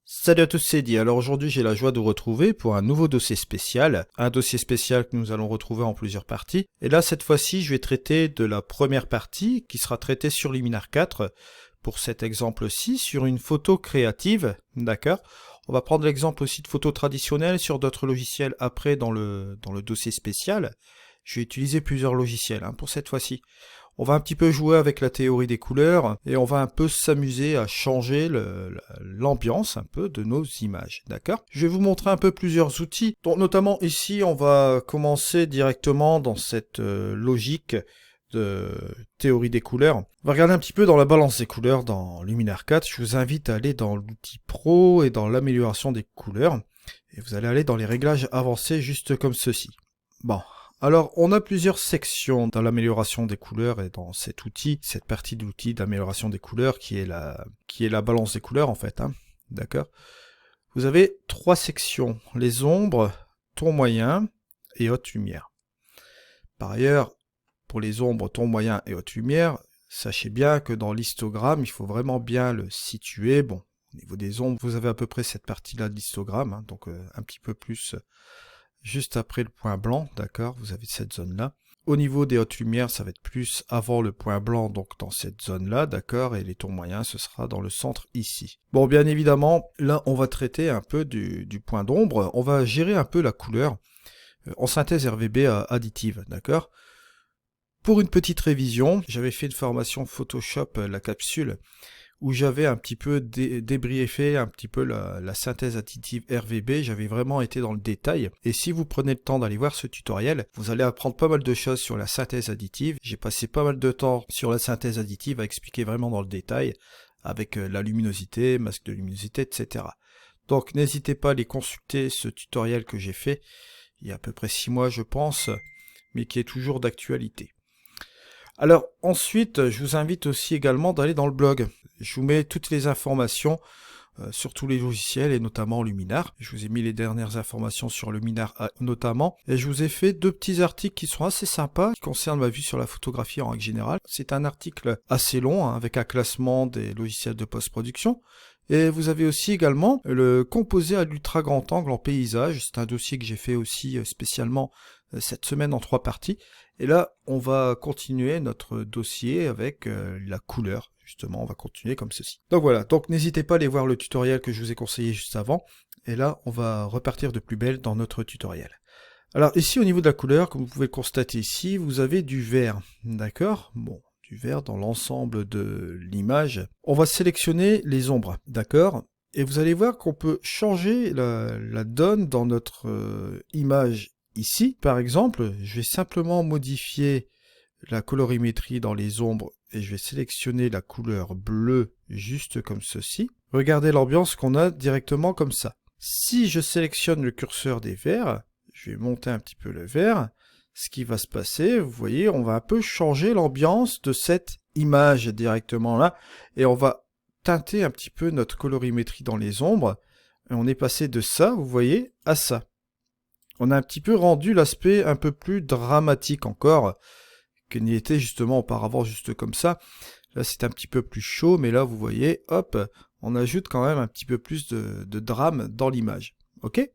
Salut à tous, c'est Eddie. Alors aujourd'hui, j'ai la joie de vous retrouver pour un nouveau dossier spécial. Un dossier spécial que nous allons retrouver en plusieurs parties. Et là, cette fois-ci, je vais traiter de la première partie qui sera traitée sur Luminar 4. Pour cet exemple-ci, sur une photo créative, d'accord. On va prendre l'exemple aussi de photos traditionnelles sur d'autres logiciels après dans le dossier spécial. Je vais utiliser plusieurs logiciels pour cette fois-ci. On va un petit peu jouer avec la théorie des couleurs et on va un peu s'amuser à changer l'ambiance un peu de nos images, d'accord? Je vais vous montrer un peu plusieurs outils. Donc notamment ici, on va commencer directement dans cette logique de théorie des couleurs. On va regarder un petit peu dans la balance des couleurs dans Luminar 4. Je vous invite à aller dans l'outil Pro et dans l'amélioration des couleurs. Et vous allez aller dans les réglages avancés juste comme ceci. Bon. Alors, on a plusieurs sections dans l'amélioration des couleurs et dans cet outil, cette partie de l'outil d'amélioration des couleurs qui est la balance des couleurs en fait, d'accord. Vous avez trois sections, les ombres, ton moyen et haute lumière. Par ailleurs, pour les ombres, ton moyen et haute lumière, sachez bien que dans l'histogramme, il faut vraiment bien le situer. Bon, au niveau des ombres, vous avez à peu près cette partie-là de l'histogramme, donc un petit peu plus juste après le point blanc, d'accord, vous avez cette zone-là. Au niveau des hautes lumières, ça va être plus avant le point blanc, donc dans cette zone-là, d'accord, et les tons moyens, ce sera dans le centre ici. Bon, bien évidemment, là, on va traiter un peu du point d'ombre, on va gérer un peu la couleur en synthèse RVB additive, d'accord. Pour une petite révision, j'avais fait une formation Photoshop, la capsule, où j'avais un petit peu débriefé un petit peu la synthèse additive RVB, j'avais vraiment été dans le détail, et si vous prenez le temps d'aller voir ce tutoriel, vous allez apprendre pas mal de choses sur la synthèse additive. J'ai passé pas mal de temps sur la synthèse additive à expliquer vraiment dans le détail, avec la luminosité, masque de luminosité, etc. Donc n'hésitez pas à aller consulter ce tutoriel que j'ai fait, il y a à peu près 6 mois je pense, mais qui est toujours d'actualité. Alors ensuite, je vous invite aussi également d'aller dans le blog. Je vous mets toutes les informations sur tous les logiciels et notamment Luminar. Je vous ai mis les dernières informations sur Luminar notamment. Et je vous ai fait deux petits articles qui sont assez sympas, qui concernent ma vue sur la photographie en règle générale. C'est un article assez long, avec un classement des logiciels de post-production. Et vous avez aussi également le composé à l'ultra grand angle en paysage. C'est un dossier que j'ai fait aussi spécialement cette semaine en 3 parties. Et là, on va continuer notre dossier avec la couleur. Justement, on va continuer comme ceci. Donc voilà, donc n'hésitez pas à aller voir le tutoriel que je vous ai conseillé juste avant. Et là, on va repartir de plus belle dans notre tutoriel. Alors ici, au niveau de la couleur, comme vous pouvez le constater ici, vous avez du vert. D'accord? Bon, du vert dans l'ensemble de l'image. On va sélectionner les ombres. D'accord? Et vous allez voir qu'on peut changer la donne dans notre image ici. Par exemple, je vais simplement modifier la colorimétrie dans les ombres et je vais sélectionner la couleur bleue juste comme ceci. Regardez l'ambiance qu'on a directement comme ça. Si je sélectionne le curseur des verts, je vais monter un petit peu le vert, ce qui va se passer, vous voyez, on va un peu changer l'ambiance de cette image directement là et on va teinter un petit peu notre colorimétrie dans les ombres et on est passé de ça, vous voyez, à ça. On a un petit peu rendu l'aspect un peu plus dramatique encore que n'y était justement auparavant, juste comme ça. Là, c'est un petit peu plus chaud, mais là, vous voyez, hop, on ajoute quand même un petit peu plus de drame dans l'image. Ok?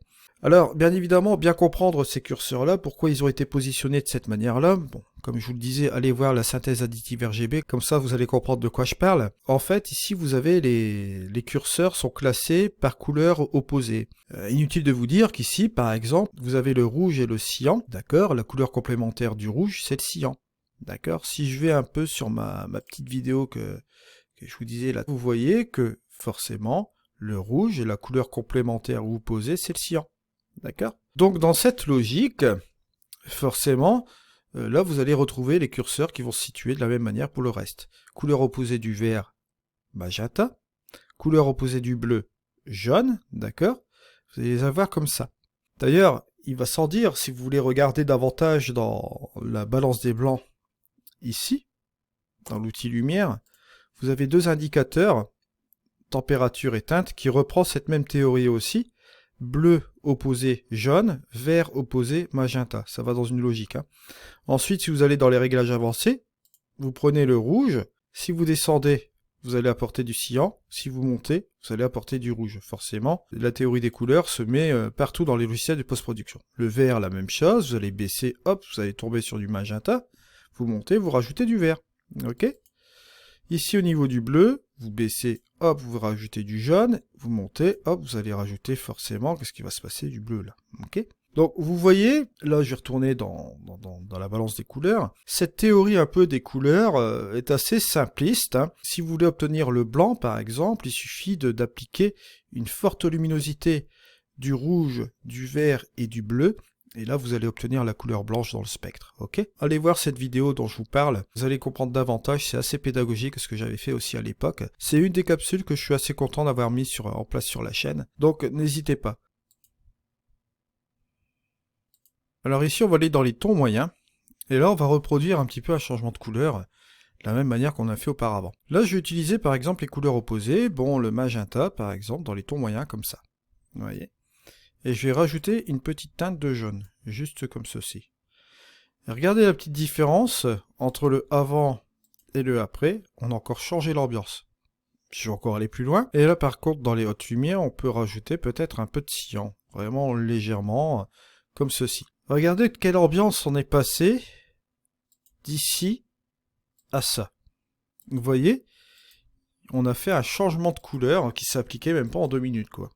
Alors, bien évidemment, bien comprendre ces curseurs-là, pourquoi ils ont été positionnés de cette manière-là. Bon, comme je vous le disais, allez voir la synthèse additive RGB, comme ça vous allez comprendre de quoi je parle. En fait, ici, vous avez les curseurs sont classés par couleur opposée. Inutile de vous dire qu'ici, par exemple, vous avez le rouge et le cyan, d'accord? La couleur complémentaire du rouge, c'est le cyan. D'accord? Si je vais un peu sur ma petite vidéo que je vous disais là, vous voyez que forcément, le rouge et la couleur complémentaire opposée, c'est le cyan. D'accord? Donc dans cette logique, forcément, là vous allez retrouver les curseurs qui vont se situer de la même manière pour le reste. Couleur opposée du vert, magenta. Couleur opposée du bleu, jaune. D'accord? Vous allez les avoir comme ça. D'ailleurs, il va sans dire, si vous voulez regarder davantage dans la balance des blancs, ici, dans l'outil lumière, vous avez deux indicateurs, température et teinte, qui reprend cette même théorie aussi. Bleu opposé jaune, vert opposé magenta. Ça va dans une logique. Ensuite, si vous allez dans les réglages avancés, vous prenez le rouge. Si vous descendez vous allez apporter du cyan. Si vous montez, vous allez apporter du rouge. Forcément, la théorie des couleurs se met partout dans les logiciels de post-production. Le vert, la même chose. Vous allez baisser, hop, vous allez tomber sur du magenta. Vous montez, vous rajoutez du vert. Ok? Ici, au niveau du bleu, vous baissez, hop, vous rajoutez du jaune. Vous montez, hop, vous allez rajouter forcément, qu'est-ce qui va se passer? Du bleu, là. Ok? Donc, vous voyez, là, je vais retourner dans la balance des couleurs. Cette théorie un peu des couleurs est assez simpliste. Hein. Si vous voulez obtenir le blanc, par exemple, il suffit d'appliquer une forte luminosité du rouge, du vert et du bleu. Et là, vous allez obtenir la couleur blanche dans le spectre. Ok? Allez voir cette vidéo dont je vous parle. Vous allez comprendre davantage. C'est assez pédagogique ce que j'avais fait aussi à l'époque. C'est une des capsules que je suis assez content d'avoir mis en place sur la chaîne. Donc, n'hésitez pas. Alors ici, on va aller dans les tons moyens, et là, on va reproduire un petit peu un changement de couleur, de la même manière qu'on a fait auparavant. Là, je vais utiliser par exemple les couleurs opposées, bon, le magenta par exemple, dans les tons moyens comme ça. Vous voyez? Et je vais rajouter une petite teinte de jaune, juste comme ceci. Et regardez la petite différence entre le avant et le après, on a encore changé l'ambiance. Je vais encore aller plus loin. Et là, par contre, dans les hautes lumières, on peut rajouter peut-être un peu de cyan, vraiment légèrement, comme ceci. Regardez de quelle ambiance on est passé d'ici à ça. Vous voyez, on a fait un changement de couleur qui s'appliquait même pas en 2 minutes, quoi.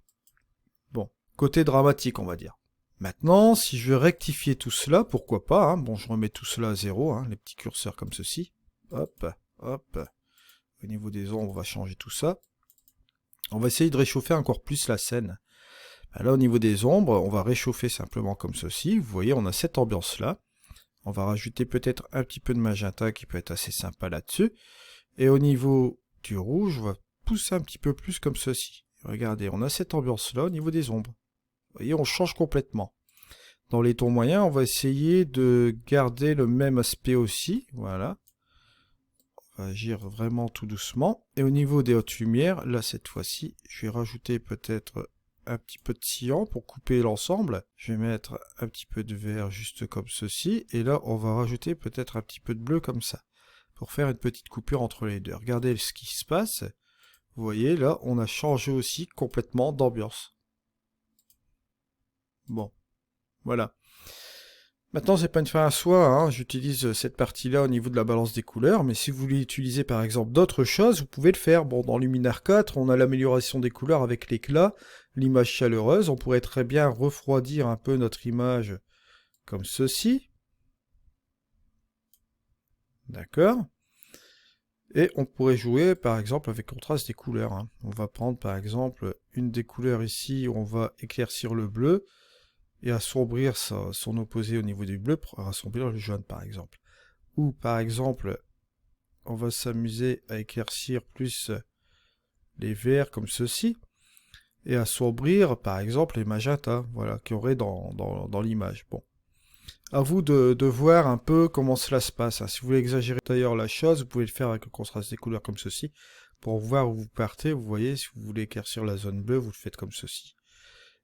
Bon, côté dramatique, on va dire. Maintenant, si je veux rectifier tout cela, pourquoi pas, hein. Bon, je remets tout cela à 0, hein, les petits curseurs comme ceci. Hop, hop. Au niveau des ombres, on va changer tout ça. On va essayer de réchauffer encore plus la scène. Là, au niveau des ombres, on va réchauffer simplement comme ceci. Vous voyez, on a cette ambiance-là. On va rajouter peut-être un petit peu de magenta qui peut être assez sympa là-dessus. Et au niveau du rouge, on va pousser un petit peu plus comme ceci. Regardez, on a cette ambiance-là au niveau des ombres. Vous voyez, on change complètement. Dans les tons moyens, on va essayer de garder le même aspect aussi. Voilà. On va agir vraiment tout doucement. Et au niveau des hautes lumières, là, cette fois-ci, je vais rajouter peut-être un petit peu de cyan pour couper l'ensemble. Je vais mettre un petit peu de vert juste comme ceci. Et là, on va rajouter peut-être un petit peu de bleu comme ça. Pour faire une petite coupure entre les deux. Regardez ce qui se passe. Vous voyez, là, on a changé aussi complètement d'ambiance. Bon, voilà. Maintenant, c'est pas une fin à soi, hein. J'utilise cette partie-là au niveau de la balance des couleurs, mais si vous voulez utiliser par exemple d'autres choses, vous pouvez le faire. Bon, dans Luminar 4, on a l'amélioration des couleurs avec l'éclat, l'image chaleureuse. On pourrait très bien refroidir un peu notre image comme ceci. D'accord. Et on pourrait jouer par exemple avec le contraste des couleurs. Hein. On va prendre par exemple une des couleurs ici, où on va éclaircir le bleu, et assombrir son opposé au niveau du bleu pour assombrir le jaune par exemple. Ou par exemple, on va s'amuser à éclaircir plus les verts comme ceci, et assombrir par exemple les magentas, voilà, qu'il y aurait dans l'image. Bon. À vous de voir un peu comment cela se passe. Hein. Si vous voulez exagérer d'ailleurs la chose, vous pouvez le faire avec le contraste des couleurs comme ceci, pour voir où vous partez. Vous voyez, si vous voulez éclaircir la zone bleue, vous le faites comme ceci.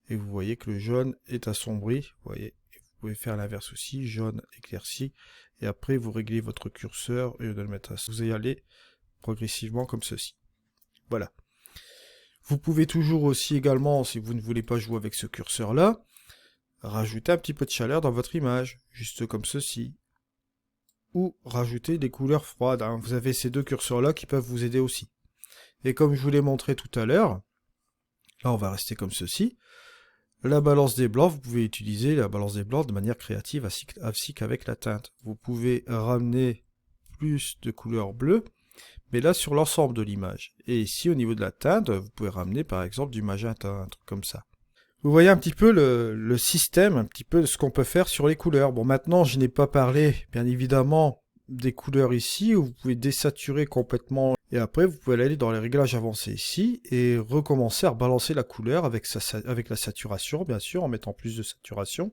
Et vous voyez que le jaune est assombri, vous voyez, et vous pouvez faire l'inverse aussi, jaune éclairci, et après vous réglez votre curseur, et de le mettre à ça. Vous allez aller progressivement comme ceci. Voilà. Vous pouvez toujours aussi également, si vous ne voulez pas jouer avec ce curseur-là, rajouter un petit peu de chaleur dans votre image, juste comme ceci. Ou rajouter des couleurs froides, hein. Vous avez ces deux curseurs-là qui peuvent vous aider aussi. Et comme je vous l'ai montré tout à l'heure, là on va rester comme ceci. La balance des blancs, vous pouvez utiliser la balance des blancs de manière créative ainsi qu'avec la teinte. Vous pouvez ramener plus de couleur bleue, mais là sur l'ensemble de l'image. Et ici au niveau de la teinte, vous pouvez ramener par exemple du magenta, un truc comme ça. Vous voyez un petit peu le système, un petit peu de ce qu'on peut faire sur les couleurs. Bon, maintenant je n'ai pas parlé bien évidemment des couleurs ici, où vous pouvez désaturer complètement. Et après, vous pouvez aller dans les réglages avancés ici et recommencer à balancer la couleur avec la saturation, bien sûr, en mettant plus de saturation,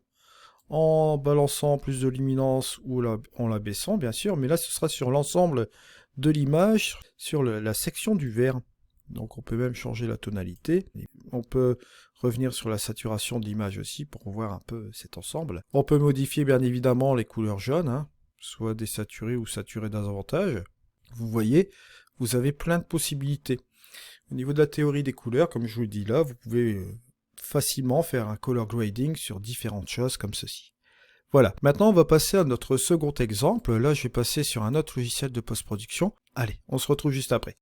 en balançant plus de luminance ou en la baissant, bien sûr. Mais là, ce sera sur l'ensemble de l'image, sur la section du vert. Donc, on peut même changer la tonalité. On peut revenir sur la saturation de l'image aussi pour voir un peu cet ensemble. On peut modifier, bien évidemment, les couleurs jaunes, hein, soit désaturées ou saturées davantage. Vous voyez, vous avez plein de possibilités. Au niveau de la théorie des couleurs, comme je vous le dis là, vous pouvez facilement faire un color grading sur différentes choses comme ceci. Voilà, maintenant on va passer à notre second exemple. Là, je vais passer sur un autre logiciel de post-production. Allez, on se retrouve juste après.